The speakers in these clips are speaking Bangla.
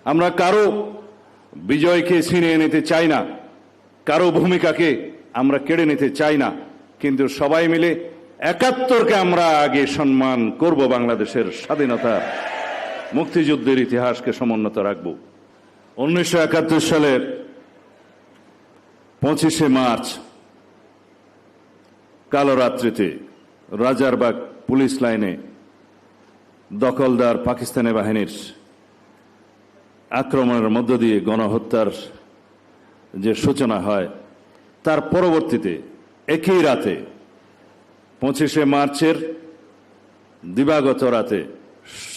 আমরা কারো বিজয়কে ছিনিয়ে নিতে চাই না, কারো ভূমিকাকে আমরা কেড়ে নিতে চাই না, কিন্তু সবাই মিলে ৭১কে আমরা আগে সম্মান করব, বাংলাদেশের স্বাধীনতা মুক্তিযুদ্ধের ইতিহাসকে সমুন্নত রাখব। ১৯৭১ সালের ২৫শে মার্চ কালো রাত্রিতে রাজারবাগ পুলিশ লাইনে দখলদার পাকিস্তানি বাহিনীর আক্রমণের মধ্য দিয়ে গণহত্যার যে সূচনা হয়, তার পরবর্তীতে একই রাতে ২৫শে মার্চের দিবাগত রাতে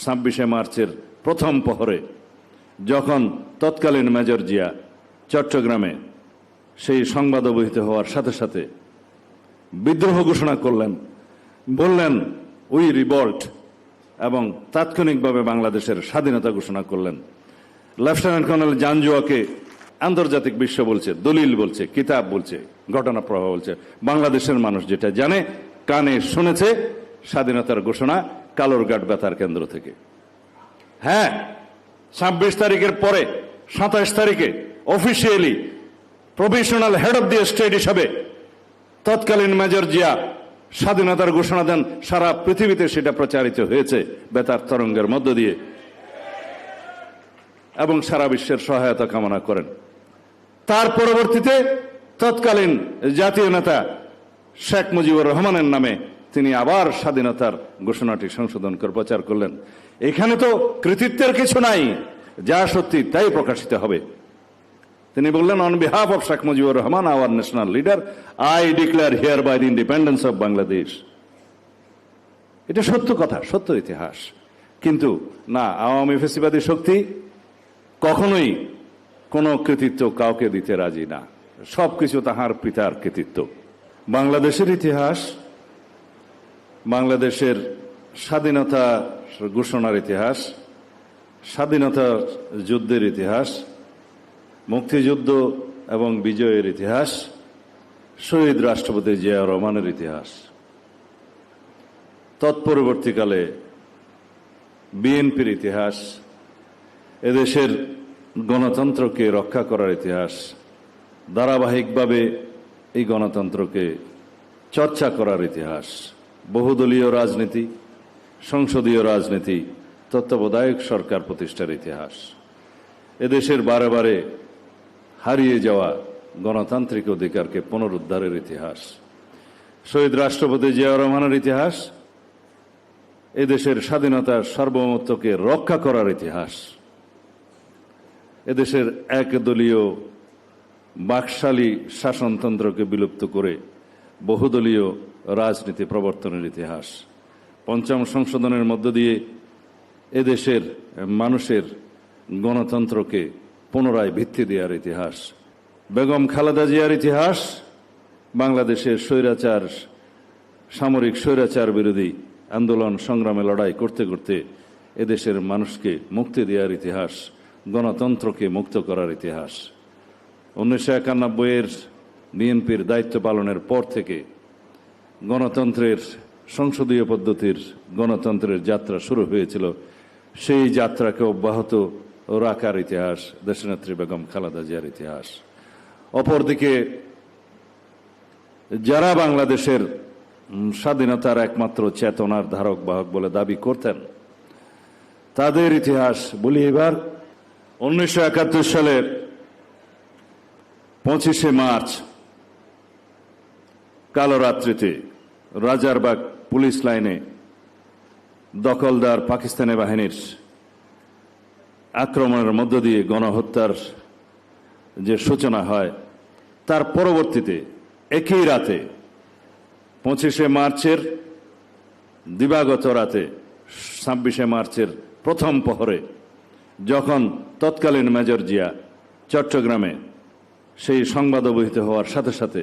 ২৬শে মার্চের প্রথম প্রহরে যখন তৎকালীন মেজর জিয়া চট্টগ্রামে সেই সংবাদ অবহিত হওয়ার সাথে সাথে বিদ্রোহ ঘোষণা করলেন, বললেন উই রিভল্ট, এবং তাৎক্ষণিকভাবে বাংলাদেশের স্বাধীনতা ঘোষণা করলেন। লেফটেন্যান্ট কর্নেল জাঞ্জুয়াকে আন্তর্জাতিক বিশ্ব বলছে, দলিল বলছে, কিতাব বলছে, ঘটনা প্রবাহ বলছে। বাংলাদেশের মানুষ যেটা জানে, কানে শুনেছে, স্বাধীনতার ঘোষণা কালুরঘাট বেতার কেন্দ্র থেকে। হ্যাঁ, ২৬ তারিখের পরে ২৭ তারিখে officially provisional head of the state হিসাবে তৎকালীন মেজর জিয়া স্বাধীনতার ঘোষণা দেন। সারা পৃথিবীতে সেটা প্রচারিত হয়েছে বেতার তরঙ্গের মধ্য দিয়ে, এবং সারা বিশ্বের সহায়তা কামনা করেন। তার পরবর্তীতে তৎকালীন জাতীয় নেতা শেখ মুজিবুর রহমানের নামে তিনি আবার স্বাধীনতার ঘোষণাটি সংশোধন করে প্রচার করলেন। এখানে তো কৃতিত্বের কিছু নাই, যা সত্যি তাই প্রকাশিত হবে। তিনি বললেন, on behalf of Sheikh Mujibur Rahman, our national leader, I declare hereby the independence of Bangladesh. এটা সত্য কথা, সত্য ইতিহাস। কিন্তু না, আওয়ামী ফ্যাসিবাদী শক্তি কখনোই কোনো কৃতিত্ব কাউকে দিতে রাজি না, সবকিছু তাহার পিতার কৃতিত্ব। বাংলাদেশের ইতিহাস, বাংলাদেশের স্বাধীনতা ঘোষণার ইতিহাস, স্বাধীনতা যুদ্ধের ইতিহাস, মুক্তিযুদ্ধ এবং বিজয়ের ইতিহাস, শহীদ রাষ্ট্রপতি জিয়া রহমানের ইতিহাস, তৎপরবর্তীকালে বিএনপির ইতিহাস, এদেশের গণতন্ত্রকে রক্ষা করার ইতিহাস, ধারাবাহিকভাবে এই গণতন্ত্রকে চর্চা করার ইতিহাস, বহুদলীয় রাজনীতি, সংসদীয় রাজনীতি, তত্ত্বাবধায়ক সরকার প্রতিষ্ঠার ইতিহাস, এদেশের বারে বারে হারিয়ে যাওয়া গণতান্ত্রিক অধিকারকে পুনরুদ্ধারের ইতিহাস, শহীদ রাষ্ট্রপতি জিয়া রহমানের ইতিহাস, এদেশের স্বাধীনতার সার্বভৌমত্বকে রক্ষা করার ইতিহাস, এদেশের একদলীয় বাকশালী শাসনতন্ত্রকে বিলুপ্ত করে বহুদলীয় রাজনীতি প্রবর্তনের ইতিহাস, পঞ্চম সংশোধনের মধ্য দিয়ে এদেশের মানুষের গণতন্ত্রকে পুনরায় ভিত্তি দেওয়ার ইতিহাস, বেগম খালেদা জিয়ার ইতিহাস, বাংলাদেশের স্বৈরাচার, সামরিক স্বৈরাচার বিরোধী আন্দোলন সংগ্রামে লড়াই করতে করতে এদেশের মানুষকে মুক্তি দেওয়ার ইতিহাস, গণতন্ত্রকে মুক্ত করার ইতিহাস। ১৯৯১-এর বিএনপির দায়িত্ব পালনের পর থেকে গণতন্ত্রের, সংসদীয় পদ্ধতির গণতন্ত্রের যাত্রা শুরু হয়েছিল। সেই যাত্রাকে অব্যাহত রাখার ইতিহাস দেশনেত্রী বেগম খালেদা জিয়ার ইতিহাস। অপরদিকে যারা বাংলাদেশের স্বাধীনতার একমাত্র চেতনার ধারক বাহক বলে দাবি করতেন, তাদের ইতিহাস বলি এবার। ১৯৭১ সালের ২৫শে মার্চ কালো রাত্রিতে রাজারবাগ পুলিশ লাইনে দখলদার পাকিস্তানি বাহিনীর আক্রমণের মধ্য দিয়ে গণহত্যার যে সূচনা হয়, তার পরবর্তীতে একই রাতে ২৫শে মার্চের দিবাগত রাতে ২৬শে মার্চের প্রথম প্রহরে যখন তৎকালীন মেজর জিয়া চট্টগ্রামে সেই সংবাদ অবহিত হওয়ার সাথে সাথে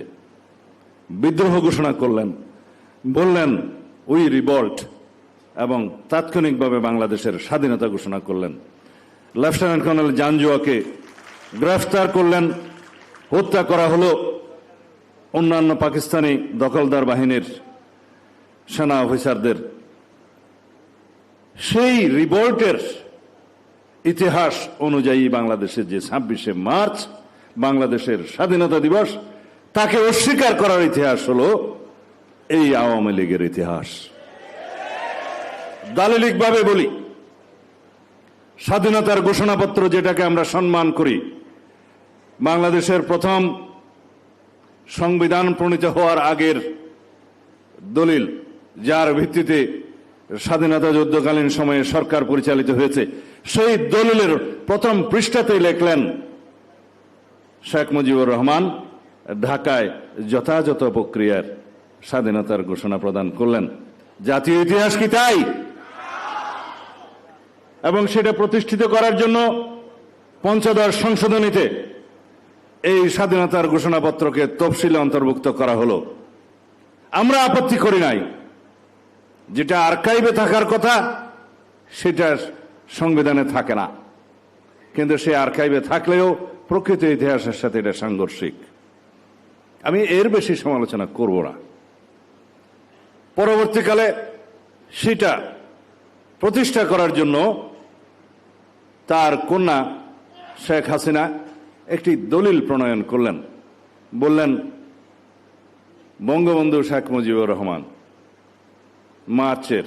বিদ্রোহ ঘোষণা করলেন, বললেন উই রিভল্ট, এবং তাৎক্ষণিকভাবে বাংলাদেশের স্বাধীনতা ঘোষণা করলেন। লেফটেন্যান্ট কর্নেল জাঞ্জুয়াকে গ্রেফতার করলেন, হত্যা করা হলো অন্যান্য পাকিস্তানি দখলদার বাহিনীর সেনা অফিসারদের। সেই রিভল্টের ইতিহাস অনুযায়ী বাংলাদেশের যে 26শে মার্চ বাংলাদেশের স্বাধীনতা দিবস, তাকে অস্বীকার করার ইতিহাস হলো এই আওয়ামী লীগের ইতিহাস। দালিলিকভাবে বলি, স্বাধীনতার ঘোষণাপত্র যেটাকে আমরা সম্মান করি, বাংলাদেশের প্রথম সংবিধান প্রণীত হওয়ার আগের দলিল, যার ভিত্তিতে স্বাধীনতা যুদ্ধকালীন সময়ে সরকার পরিচালিত হয়েছে, সেই দলিলের প্রথম পৃষ্ঠাতে লিখলেন শেখ মুজিবুর রহমান ঢাকায় যথাযথ প্রক্রিয়ার স্বাধীনতার ঘোষণা প্রদান করলেন। জাতীয় ইতিহাস কি তাই? এবং সেটা প্রতিষ্ঠিত করার জন্য পঞ্চদশ সংশোধনীতে এই স্বাধীনতার ঘোষণাপত্রকে তফসিলে অন্তর্ভুক্ত করা হলো। আমরা আপত্তি করি নাই। যেটা আর্কাইভে থাকার কথা সেটা সংবিধানে থাকে না, কিন্তু সে আর্কাইভে থাকলেও প্রকৃত ইতিহাসের সাথে এটা সাংঘর্ষিক। আমি এর বেশি সমালোচনা করব না। পরবর্তীকালে সেটা প্রতিষ্ঠা করার জন্য তার কন্যা শেখ হাসিনা একটি দলিল প্রণয়ন করলেন। বললেন, বঙ্গবন্ধু শেখ মুজিবুর রহমান মার্চের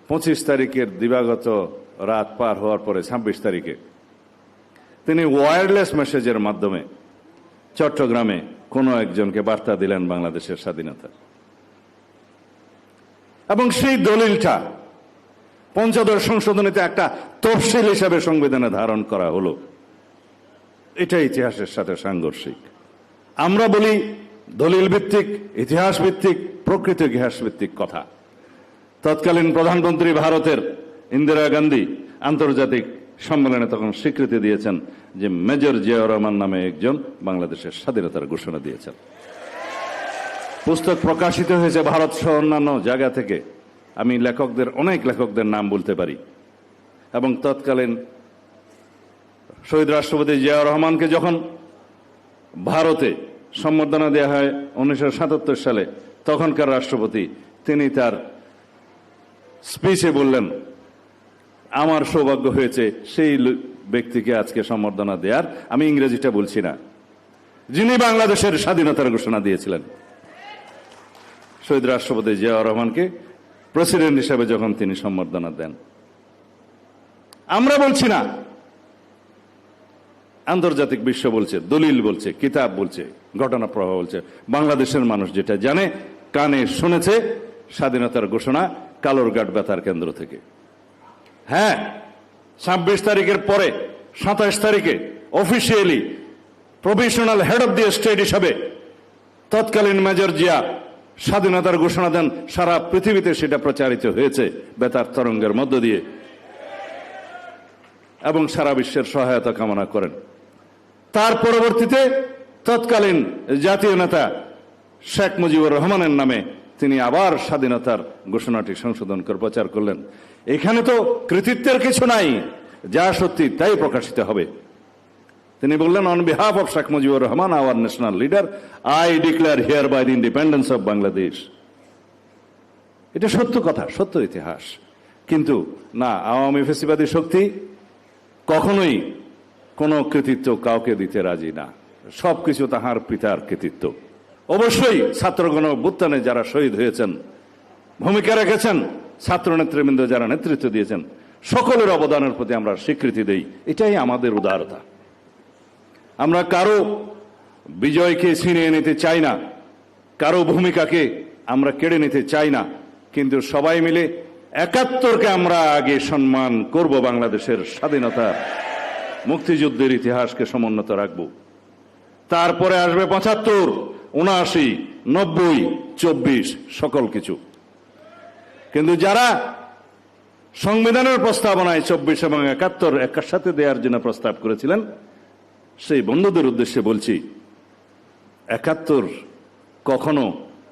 25 তারিখের দিবাগত রাত পার হওয়ার পরে 26 তারিখে তিনি ওয়্যারলেস মেসেজের মাধ্যমে চট্টগ্রামে কোনো একজনকে বার্তা দিলেন বাংলাদেশের স্বাধীনতা। এবং সেই দলিলটা পঞ্চদশ সংশোধনীতে একটা তফসিল হিসাবে সংবিধানে ধারণ করা হলো। এটা ইতিহাসের সাথে সাংঘর্ষিক। আমরা বলি দলিল ভিত্তিক, ইতিহাস ভিত্তিক, প্রকৃত ইতিহাস ভিত্তিক কথা। তৎকালীন প্রধানমন্ত্রী ভারতের ইন্দিরা গান্ধী আন্তর্জাতিক সম্মেলনে তখন স্বীকৃতি দিয়েছেন যে মেজর জিয়াউর রহমান নামে একজন বাংলাদেশের স্বাধীনতার ঘোষণা দিয়েছেন। পুস্তক প্রকাশিত হয়েছে ভারত সহ অন্যান্য জায়গা থেকে। আমি অনেক লেখকদের নাম বলতে পারি। এবং তৎকালীন শহীদ রাষ্ট্রপতি জিয়াউর রহমানকে যখন ভারতে সম্বর্ধনা দেওয়া হয় 1977 সালে, তখনকার রাষ্ট্রপতি তিনি তার স্পিচে বললেন, আমার সৌভাগ্য হয়েছে সেই ব্যক্তিকে আজকে সম্বর্ধনা দেওয়ার, আমি ইংরেজিটা বলছি না, যিনি বাংলাদেশের স্বাধীনতার ঘোষণা দিয়েছিলেন। শহীদ রাষ্ট্রপতি জিয়াউর রহমানকে প্রেসিডেন্ট হিসেবে যখন তিনি সম্বর্ধনা দেন। আমরা বলছি না, আন্তর্জাতিক বিশ্ব বলছে, দলিল বলছে, কিতাব বলছে, ঘটনা প্রবাহ বলছে। বাংলাদেশের মানুষ যেটা জানে, কানে শুনেছে, স্বাধীনতার ঘোষণা কালুরঘাট বেতার কেন্দ্র থেকে। হ্যাঁ, 26 তারিখের পরে 27 তারিখে officially provisional head of the state হিসাবে তৎকালীন মেজর জিয়া স্বাধীনতার ঘোষণা দেন। সারা পৃথিবীতে সেটা প্রচারিত হয়েছে বেতার তরঙ্গের মধ্য দিয়ে, এবং সারা বিশ্বের সহায়তা কামনা করেন। তার পরবর্তীতে তৎকালীন জাতীয় নেতা শেখ মুজিবুর রহমানের নামে তিনি আবার স্বাধীনতার ঘোষণাটি সংশোধন করে প্রচার করলেন। এখানে তো কৃতিত্বের কিছু নাই, যা সত্যি তাই প্রকাশিত হবে। তিনি বললেন, on behalf of Sheikh Mujibur Rahman, our national leader, I declare hereby the independence of Bangladesh. এটা সত্য কথা, সত্য ইতিহাস। কিন্তু না, আওয়ামী ফ্যাসিবাদী শক্তি কখনোই কোনো কৃতিত্ব কাউকে দিতে রাজি না। সবকিছু তাহার পিতার কৃতিত্ব। অবশ্যই ছাত্রগণ অভ্যুত্থানে যারা শহীদ হয়েছেন, ভূমিকা রেখেছেন, ছাত্র নেতৃবৃন্দ যারা নেতৃত্ব দিয়েছেন, সকলের অবদানের প্রতি আমরা স্বীকৃতি দেই। এটাই আমাদের উদারতা। আমরা কারো বিজয়কে ছিনিয়ে নিতে চাই না, কারো ভূমিকাকে আমরা কেড়ে নিতে চাই না, কিন্তু সবাই মিলে 71কে আমরা আগে সম্মান করব, বাংলাদেশের স্বাধীনতা মুক্তিযুদ্ধের ইতিহাসকে সমুন্নত রাখব। তারপরে আসবে 75, 79, 90, 24, সকল কিছু। কিন্তু যারা সংবিধানের প্রস্তাবনায় 24 এবং 71 একসাথে দেওয়ার জন্য প্রস্তাব করেছিলেন, সেই বন্ধুদের উদ্দেশ্যে বলছি, 71 কখনো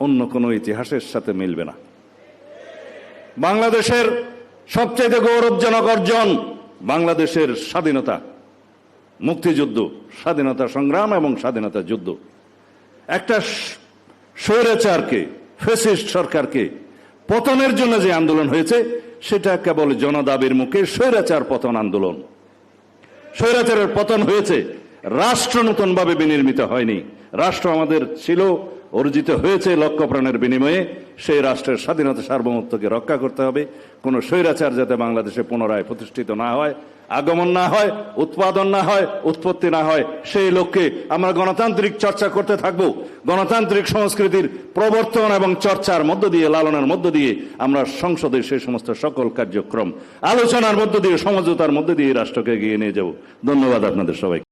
অন্য কোনো ইতিহাসের সাথে মিলবে না। বাংলাদেশের সবচেয়ে গৌরবজনক অর্জন বাংলাদেশের স্বাধীনতা, মুক্তিযুদ্ধ, স্বাধীনতা সংগ্রাম এবং স্বাধীনতা যুদ্ধ। একটা স্বৈরাচারকে, ফ্যাসিস্ট সরকারকে পতনের জন্য যে আন্দোলন হয়েছে, সেটা কেবল জনদাবির মুখে স্বৈরাচার পতন আন্দোলন। স্বৈরাচারের পতন হয়েছে, রাষ্ট্র নতুনভাবে বিনির্মিত হয়নি। রাষ্ট্র আমাদের ছিল, অর্জিত হয়েছে লক্ষ প্রাণের বিনিময়ে। সেই রাষ্ট্রের স্বাধীনতা সার্বভৌমত্বকে রক্ষা করতে হবে। কোনো স্বৈরাচার যাতে বাংলাদেশে পুনরায় প্রতিষ্ঠিত না হয়, আগমন না হয়, উৎপাদন না হয়, উৎপত্তি না হয়, সেই লক্ষ্যে আমরা গণতান্ত্রিক চর্চা করতে থাকব। গণতান্ত্রিক সংস্কৃতির প্রবর্তন এবং চর্চার মধ্য দিয়ে, লালনের মধ্য দিয়ে আমরা সংসদে সেই সমস্ত সকল কার্যক্রম আলোচনার মধ্য দিয়ে, সমঝোতার মধ্য দিয়ে রাষ্ট্রকে এগিয়ে নিয়ে যাব। ধন্যবাদ আপনাদের সবাইকে।